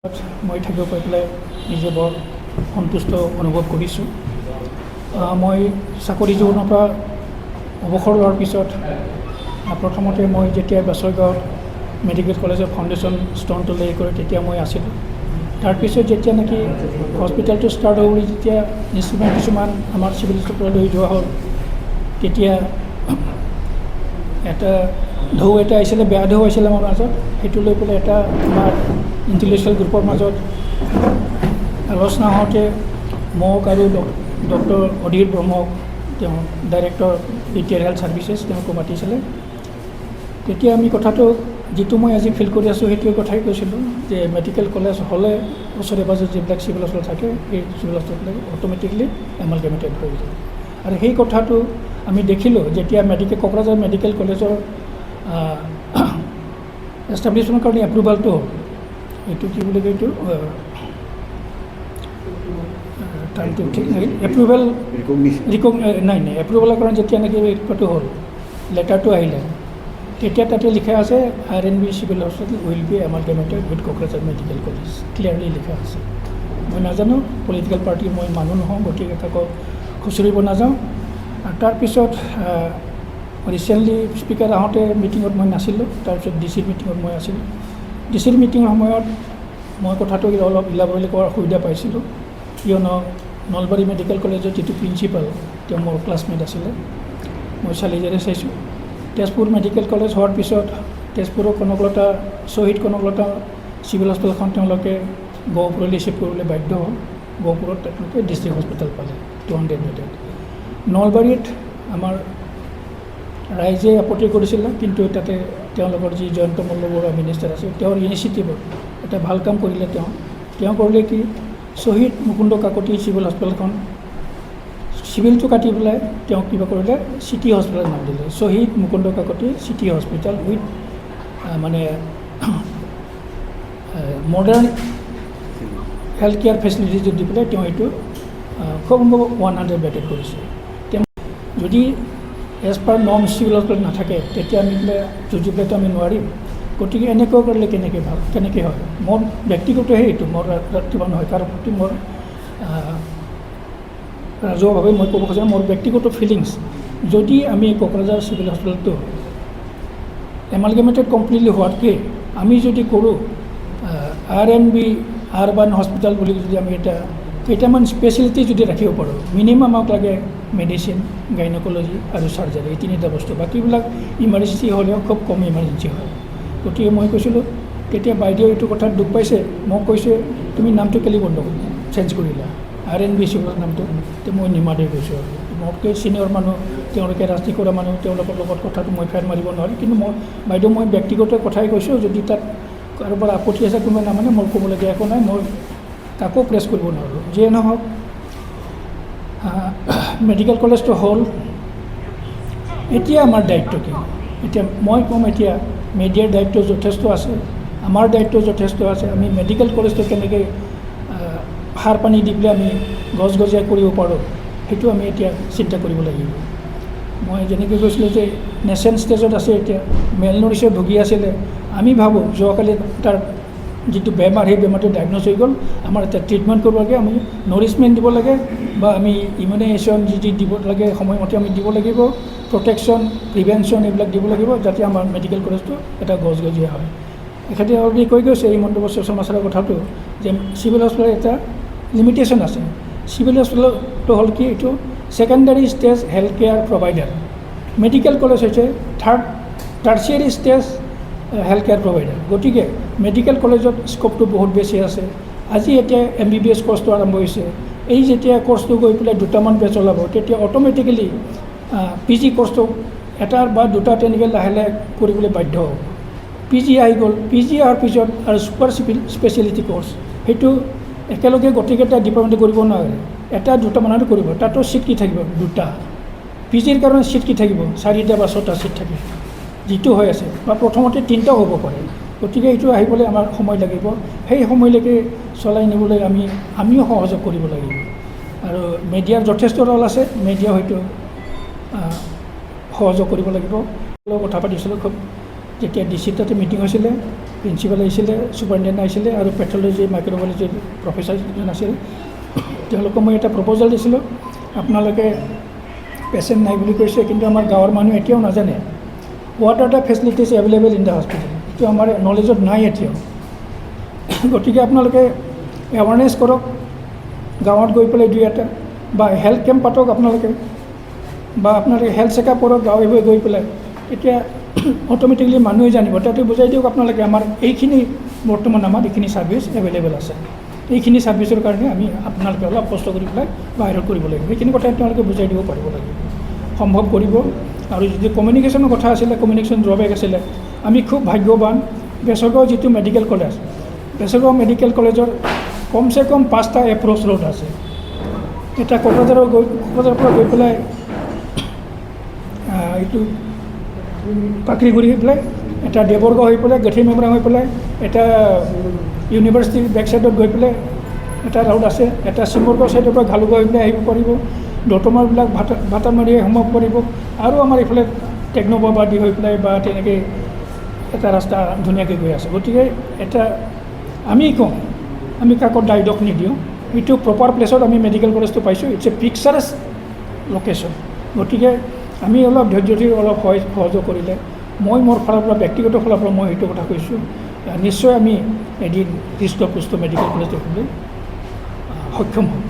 মই থাকিব পাই পেলাই নিজে বৰ সন্তুষ্ট অনুভৱ কৰিছোঁ। মই চাকৰি জীৱনৰ পৰা অৱসৰ লোৱাৰ পিছত প্ৰথমতে মই যেতিয়া বেচৰগাঁৱত মেডিকেল কলেজৰ ফাউণ্ডেশ্যন ষ্ট'নটো লে কৰে তেতিয়া মই আছিলোঁ। তাৰপিছত যেতিয়া নেকি হস্পিটেলটো ষ্টাৰ্ট হ'ব বুলি যেতিয়া ইনষ্ট্ৰুমেণ্ট কিছুমান আমাৰ চিভিল হস্পিটেললৈ লৈ যোৱা হ'ল, তেতিয়া এটা ঢৌ এটা আহিছিলে, বেয়া ঢৌ আহিছিলে আমাৰ মাজত। সেইটো লৈ পেলাই এটা আমাৰ ইণ্টেলেকচুৱেল গ্ৰুপৰ মাজত আলোচনা হওঁতে মোক আৰু ডক্টৰ অধীৰ ব্ৰহ্মক, তেওঁ ডাইৰেক্টৰ PTR হেল্থ ছাৰ্ভিচেছ, তেওঁকো মাতিছিলে। তেতিয়া আমি কথাটো যিটো মই আজি ফিল কৰি আছোঁ সেইটোৱে কথাই কৈছিলোঁ যে মেডিকেল কলেজ হ'লে ওচৰে পাজৰে যিবিলাক চিভিল হস্পিটেল থাকে সেই চিভিল হস্পিটেলবিলাক অট'মেটিকলি এমালগেমেটেড হৈ যায়। আৰু সেই কথাটো আমি দেখিলোঁ যেতিয়া কোকৰাঝাৰ মেডিকেল কলেজৰ এষ্টাব্লিছমেণ্টৰ কাৰণে এপ্ৰুভালটো হ'ল। এইটো কি বুলি কয়, এইটো টাইমটো ঠিক নাই, এপ্ৰুভেল নাই এপ্ৰুভেলৰ কাৰণে যেতিয়া নেকি এইটো হ'ল, লেটাৰটো আহিলে, তেতিয়া তাতে লিখা আছে RNB civil hospital will be amalgamated with Kokrajhar medical college, clearly লিখা আছে। মই নাজানো, পলিটিকেল পাৰ্টিৰ মই মানুহ নহওঁ, গতিকে কাকো খুচৰিব নাযাওঁ। আৰু তাৰপিছত ৰিচেণ্টলি স্পীকাৰ আহোঁতে মিটিঙত মই নাছিলোঁ, তাৰপিছত DCৰ মিটিঙত মই আছিলোঁ। DCৰ মিটিঙৰ সময়ত মই কথাটো অলপ ইলাবৰেলি কৰাৰ সুবিধা পাইছিলোঁ, কিয়নো নলবাৰী মেডিকেল কলেজৰ যিটো প্ৰিন্সিপাল তেওঁ মোৰ ক্লাছমেট আছিলে, মই চালিজাৰে চাইছোঁ। তেজপুৰ মেডিকেল কলেজ হোৱাৰ পিছত তেজপুৰৰ কনকলতা, শ্বহীদ কনকলতা চিভিল হস্পিটেলখন তেওঁলোকে গহপুৰলৈ ৰিচিভ কৰিবলৈ বাধ্য হ'ল। গহপুৰত তেওঁলোকে ডিষ্ট্ৰিক্ট হস্পিটেল পালে 200 বেডেড। নলবাৰীত আমাৰ ৰাইজে আপত্তি কৰিছিলে, কিন্তু তাতে তেওঁলোকৰ যি জয়ন্ত মল্ল বৰুৱা মিনিষ্টাৰ আছে, তেওঁৰ ইনিচিয়েটিভত এটা ভাল কাম কৰিলে। তেওঁ কৰিলে কি, শ্বহীদ মুকুন্দ কাকতি চিভিল হস্পিটেলখন চিভিলটো কাটি পেলাই তেওঁ কিবা কৰিলে, চিটি হস্পিটেলৰ নাম দিলে, Shahid Mukunda Kakati city hospital with মানে মডাৰ্ণ হেল্থ কেয়াৰ ফেচিলিটিজ দি পেলাই তেওঁ এইটো খুব সম্ভৱ 100 বেডেড কৰিছে। তেওঁ যদি as per norm civil hospital নাথাকে তেতিয়া আমি যুঁজি পেলাইতো আমি নোৱাৰিম। গতিকে এনেকুৱা কৰিলে কেনেকৈ হয়। মোৰ ব্যক্তিগত সেইটো মোৰ কিবা নহয়, কাৰণ প্ৰতি মোৰ ৰাজহুৱাভাৱে মই ক'ব খোজোঁ মোৰ ব্যক্তিগত ফিলিংছ। যদি আমি কোকৰাঝাৰ চিভিল হস্পিটেলটো এমালগেমেটেড কমপ্লিটলি হোৱাতকৈ আমি যদি কৰোঁ RNB আৰবান হস্পিটেল বুলি যদি আমি এটা কেইটামান স্পেচিয়েলিটি যদি ৰাখিব পাৰোঁ, মিনিমাম আমাক লাগে মেডিচিন, গাইনকলজি আৰু চাৰ্জাৰী, এই তিনিটা বস্তু। বাকীবিলাক ইমাৰ্জেঞ্চি হ'লেও খুব কম ইমাৰ্জেঞ্চি হয়। গতিকে মই কৈছিলোঁ, তেতিয়া বাইদেউ এইটো কথাত দুখ পাইছে, মোক কৈছে তুমি নামটো কেলি বন্ধ চেঞ্জ কৰিলা RNB চিভিলৰ নামটো। তো মই নিমাতে কৈছোঁ, আৰু মোতকৈ ছিনিয়ৰ মানুহ, তেওঁলোকে ৰাজনীতি কৰা মানুহ, তেওঁলোকৰ লগত কথাটো মই ফেৰ মাৰিব নোৱাৰিম। কিন্তু বাইদেউ মই ব্যক্তিগত কথাই কৈছোঁ, যদি তাত কাৰোবাৰ আপত্তি আছে কোনোবাই নামানে মোৰ ক'বলগীয়া একো নাই, মই কাকো প্ৰেছ কৰিব নোৱাৰোঁ। যিয়ে নহওক মেডিকেল কলেজটো হ'ল, এতিয়া আমাৰ দায়িত্ব কি? এতিয়া মই ক'ম, এতিয়া মিডিয়াৰ দায়িত্ব যথেষ্ট আছে, আমাৰ দায়িত্ব যথেষ্ট আছে। আমি মেডিকেল কলেজটো কেনেকৈ সাৰ পানী দি পেলাই আমি গছগজীয়া কৰিব পাৰোঁ, সেইটো আমি এতিয়া চিন্তা কৰিব লাগিব। মই যেনেকৈ কৈছিলোঁ যে নেচেন ষ্টেজত আছে, এতিয়া মেলনৰিছত ভুগি আছিলে। আমি ভাবোঁ যোৱাকালি তাৰ যিটো বেমাৰ, সেই বেমাৰটো ডায়েগন'জ হৈ গ'ল, আমাৰ এটা ট্ৰিটমেণ্ট কৰিব লাগে, আমি নৰিছমেণ্ট দিব লাগে, বা আমি ইমিউনাইজেশ্যন যি দিব লাগে সময়মতে আমি দিব লাগিব, প্ৰটেকশ্যন, প্ৰিভেনশ্যন এইবিলাক দিব লাগিব, যাতে আমাৰ মেডিকেল কলেজটো এটা গছগজীয়া হয়। এখেতে অলৰেডি কৈ গৈছে এই মন্তব্য সমাচাৰৰ কথাটো, যে চিভিল হস্পিটেলৰ এটা লিমিটেশ্যন আছে। চিভিল হস্পিটেলটো হ'ল কি, এইটো secondary stage health care provider. Medical college হৈছে tertiary stage health care provider. গতিকে মেডিকেল কলেজত স্ক'পটো বহুত বেছি আছে। আজি এতিয়া MBBS কৰ্চটো আৰম্ভ হৈছে। এই যেতিয়া কৰ্চটো গৈ পেলাই 2টামান বেচ ওলাব, তেতিয়া অট'মেটিকেলি PG কৰ্চটো এটা বা দুটা তেনেকৈ লাহে লাহে কৰিবলৈ বাধ্য হ'ব। PG আহি গ'ল, PG অহাৰ পিছত আৰু ছুপাৰ স্পেচিয়েলিটি কৰ্চ, সেইটো একেলগে গোটেইকেইটা ডিপাৰ্টমেণ্টে কৰিব নোৱাৰে, এটা দুটামানতো কৰিব। তাতো চিট কি থাকিব, 2টা। PGৰ কাৰণে চিট কি থাকিব, 4টা বা 6টা চিট থাকিব, যিটো হৈ আছে, বা প্ৰথমতে 3টাও হ'ব পাৰে। গতিকে এইটো আহিবলৈ আমাৰ সময় লাগিব। সেই সময়লৈকে চলাই নিবলৈ আমিও সহযোগ কৰিব লাগিব। আৰু মিডিয়াৰ যথেষ্ট ৰল আছে, মিডিয়া হয়তো সহযোগ কৰিব লাগিব। কথা পাতিছিলোঁ খুব, যেতিয়া DC তাতে মিটিং হৈছিলে, প্ৰিন্সিপাল আহিছিলে, ছুপাৰিণ্টেণ্ডেণ্ট আহিছিলে আৰু পেথলজি মাইক্ৰ'বায়'লজিৰ প্ৰফেচাৰ যিজন আছিল তেওঁলোকক মই এটা প্ৰপ'জাল দিছিলোঁ, আপোনালোকে পেচেণ্ট নাই বুলি কৈছে, কিন্তু আমাৰ গাঁৱৰ মানুহ এতিয়াও নাজানে what are the facilities available in the hospital, এইটো আমাৰ নলেজত নাই এতিয়াও। গতিকে আপোনালোকে এৱাৰনেছ কৰক, গাঁৱত গৈ পেলাই দুই এটা, বা হেল্থ কেম্প পাতক আপোনালোকে, বা আপোনালোকে হেল্থ চেকআপ কৰক গাঁৱে গৈ গৈ পেলাই, তেতিয়া অট'মেটিকলি মানুহে জানিব। তাতে বুজাই দিয়ক আপোনালোকে আমাৰ এইখিনি বৰ্তমান আমাৰ এইখিনি ছাৰ্ভিচ এভেইলেবল আছে, এইখিনি ছাৰ্ভিচৰ কাৰণে আমি আপোনালোকে অলপ কষ্ট কৰি পেলাই বাহিৰত কৰিব লাগিব, সেইখিনি কথা তেওঁলোকে বুজাই দিব পাৰিব লাগিব, সম্ভৱ কৰিব। আৰু যদি কমিউনিকেশ্যনৰ কথা আছিলে, কমিউনিকেশ্যন ড্ৰবেক আছিলে, আমি খুব ভাগ্যৱান বেচৰগাঁও যিটো মেডিকেল কলেজ, বেচৰগাঁও মেডিকেল কলেজৰ কমচে কম 5টা এপ্ৰ'চ ৰোড আছে। এটা কোকৰাঝাৰৰ পৰা গৈ পেলাই এইটো কাকৰিগুৰি হৈ পেলাই, এটা দেৱৰগাঁও হৈ পেলাই, গেঠিমেমৰা হৈ পেলাই, এটা ইউনিভাৰ্চিটিৰ বেক ছাইডত গৈ পেলাই এটা ৰাউড আছে, এটা চিমৰগাঁও ছাইডৰ পৰা ঘালুগাঁও হৈ পেলাই আহিব পাৰিব, দতমাৰবিলাক ভাটামাৰি সোমাব পাৰিব, আৰু আমাৰ এইফালে টেকন'বাবাদী হৈ পেলাই বা তেনেকৈ এটা ৰাস্তা ধুনীয়াকৈ গৈ আছে। গতিকে এটা আমি কওঁ, আমি কাকো দায়দক নিদিওঁ, এইটো প্ৰপাৰ প্লেচত আমি মেডিকেল কলেজটো পাইছোঁ, ইটছ এ পিকচাৰাছ লোকেশ্যন। গতিকে আমি অলপ ধৈৰ্য ধৰি অলপ সহযোগ কৰিলে, মই মোৰ ফালৰ পৰা ব্যক্তিগত ফালৰ পৰা মই সেইটো কথা কৈছোঁ, নিশ্চয় আমি এদিন হৃষ্টপুষ্ট মেডিকেল কলেজ দেখিবলৈ সক্ষম হ'ম।